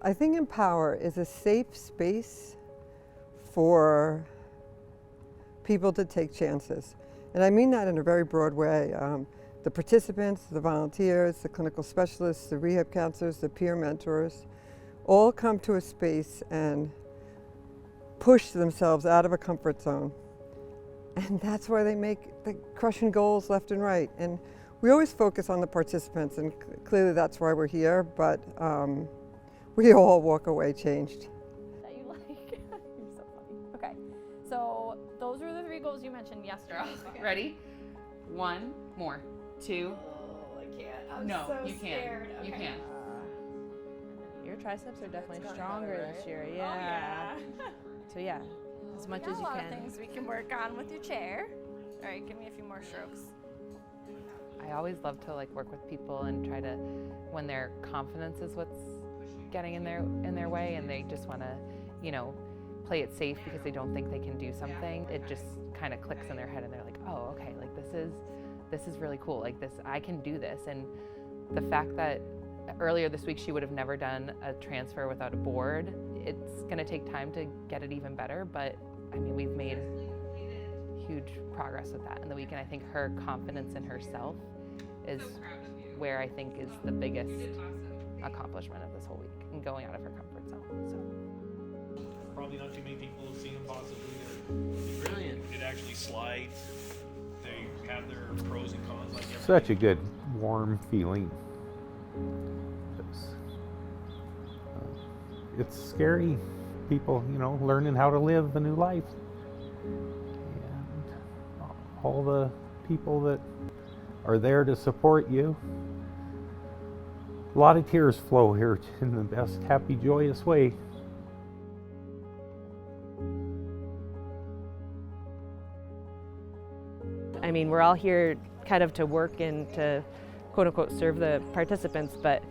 I think Empower is a safe space for people to take chances. And I mean that in a very broad way. The participants, the volunteers, the clinical specialists, the rehab counselors, the peer mentors, all come to a space and push themselves out of a comfort zone. And that's why they make the crushing goals left and right. And we always focus on the participants, and clearly that's why we're here, but we all walk away changed. That you like. You're so funny. Okay, so those were the 3 goals you mentioned yesterday. Okay. Ready? 1 more. 2. Oh, I can't. I'm no, so you scared. can. You Okay. can. Your triceps are definitely stronger better, right? this year. Oh, yeah. yeah. So yeah, as much as you a lot can. of things we can work on with your chair. All right, give me a few more strokes. I always love to like work with people and try to, when their confidence is what's getting in their way, and they just want to, you know, play it safe because they don't think they can do something. It just kind of clicks in their head, and they're like, oh, okay, like this is really cool. Like this, I can do this. And the fact that earlier this week she would have never done a transfer without a board, it's going to take time to get it even better, but I mean, we've made huge progress with that in the week, and I think her confidence in herself is where I think is the biggest accomplishment of this whole week, and going out of her comfort zone. So probably not too many people have seen them possibly. They're brilliant. It actually slides. They have their pros and cons like everything. Such a good, warm feeling. It's scary, people, you know, learning how to live a new life. And all the people that are there to support you. A lot of tears flow here in the best, happy, joyous way. I mean, we're all here kind of to work and to quote unquote serve the participants, but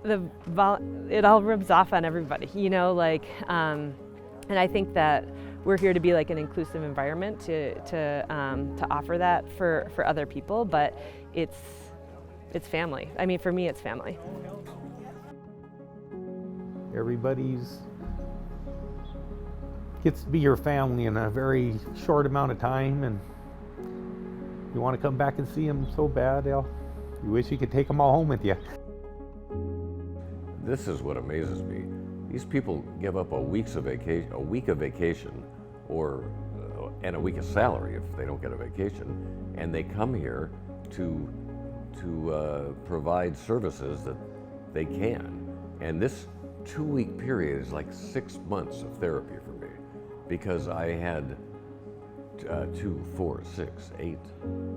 it all rubs off on everybody, you know, like, and I think that we're here to be like an inclusive environment to offer that for other people, but it's family. I mean, for me, it's family. Everybody's gets to be your family in a very short amount of time, and you want to come back and see them so bad, you wish you could take them all home with you. This is what amazes me. These people give up a week of vacation, or and a week of salary if they don't get a vacation, and they come here to provide services that they can. And this 2-week period is like 6 months of therapy for me, because I had 2, 4, 6, 8,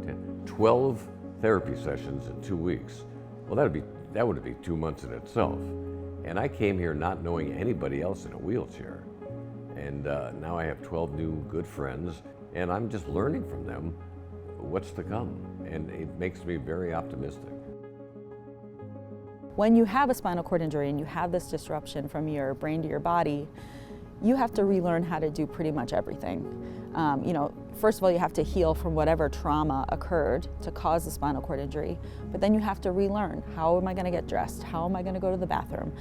10, 12 therapy sessions in 2 weeks. Well, that would be 2 months in itself. And I came here not knowing anybody else in a wheelchair. And now I have 12 new good friends, and I'm just learning from them what's to come. And it makes me very optimistic. When you have a spinal cord injury and you have this disruption from your brain to your body, you have to relearn how to do pretty much everything. You know, first of all, you have to heal from whatever trauma occurred to cause the spinal cord injury, but then you have to relearn. How am I going to get dressed? How am I going to go to the bathroom?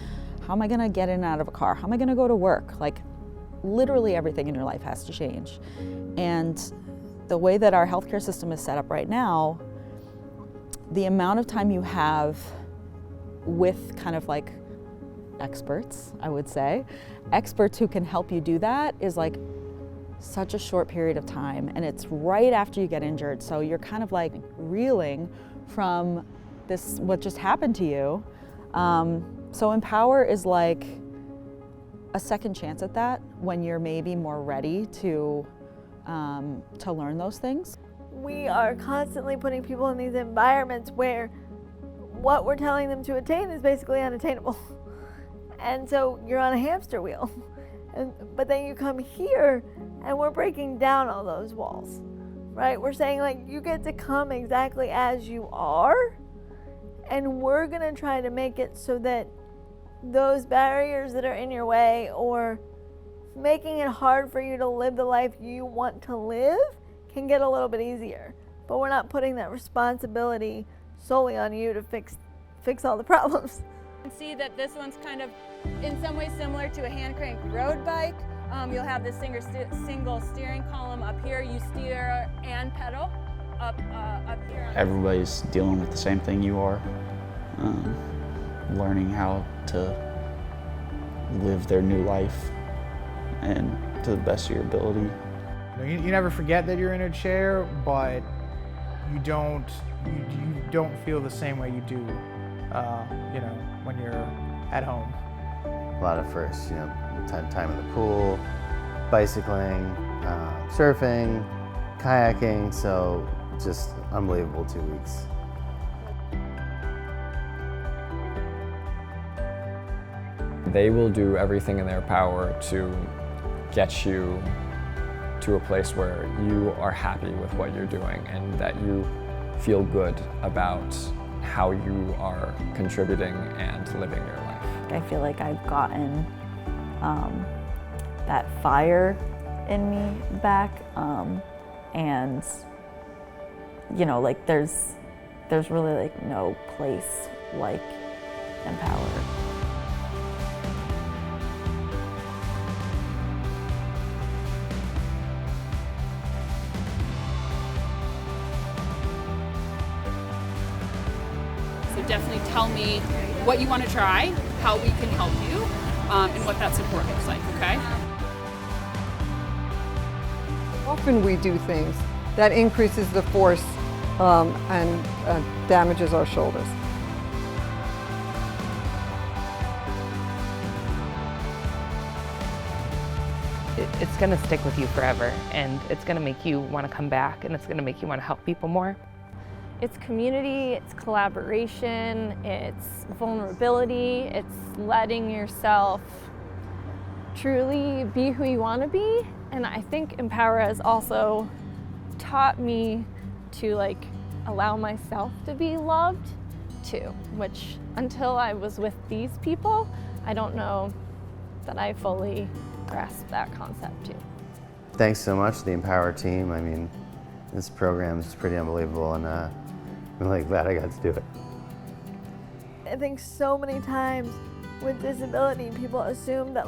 How am I going to get in and out of a car? How am I going to go to work? Like, literally everything in your life has to change. And the way that our healthcare system is set up right now, the amount of time you have with kind of like experts, I would say, experts who can help you do that is like such a short period of time, and it's right after you get injured, so you're kind of like reeling from this, what just happened to you. So Empower is like a second chance at that when you're maybe more ready to learn those things. We are constantly putting people in these environments where what we're telling them to attain is basically unattainable. And so you're on a hamster wheel. But then you come here and we're breaking down all those walls, right? We're saying, like, you get to come exactly as you are, and we're gonna try to make it so that those barriers that are in your way or making it hard for you to live the life you want to live can get a little bit easier. But we're not putting that responsibility solely on you to fix all the problems. See that this one's kind of in some ways similar to a hand crank road bike. You'll have this single steering column up here. You steer and pedal up here. Everybody's dealing with the same thing you are, learning how to live their new life and to the best of your ability. You never forget that you're in a chair, but you don't feel the same way you do, when you're at home. A lot of firsts, time in the pool, bicycling, surfing, kayaking, so just unbelievable 2 weeks. They will do everything in their power to get you to a place where you are happy with what you're doing and that you feel good about how you are contributing and living your life. I feel like I've gotten that fire in me back, and there's really no place like Empower. So definitely tell me what you want to try, how we can help you, and what that support looks like, okay? Often we do things that increases the force and damages our shoulders. It's going to stick with you forever, and it's going to make you want to come back, and it's going to make you want to help people more. It's community, it's collaboration, it's vulnerability, it's letting yourself truly be who you want to be. And I think Empower has also taught me to allow myself to be loved too, which until I was with these people, I don't know that I fully grasped that concept too. Thanks so much to the Empower team. I mean, this program is pretty unbelievable, and I'm really glad I got to do it. I think so many times with disability, people assume that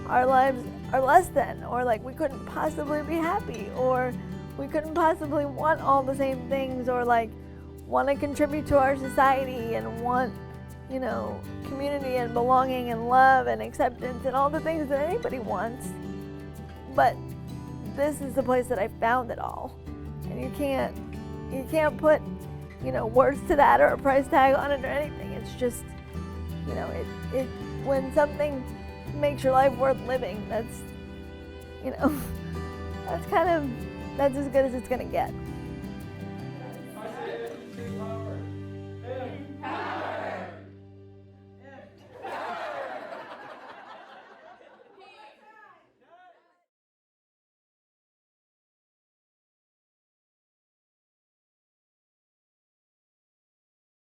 our lives are less than, or we couldn't possibly be happy, or we couldn't possibly want all the same things, or want to contribute to our society and want, community and belonging and love and acceptance and all the things that anybody wants. But this is the place that I found it all. And you can't put, words to that or a price tag on it or anything. It's just, when something makes your life worth living, that's as good as it's gonna get.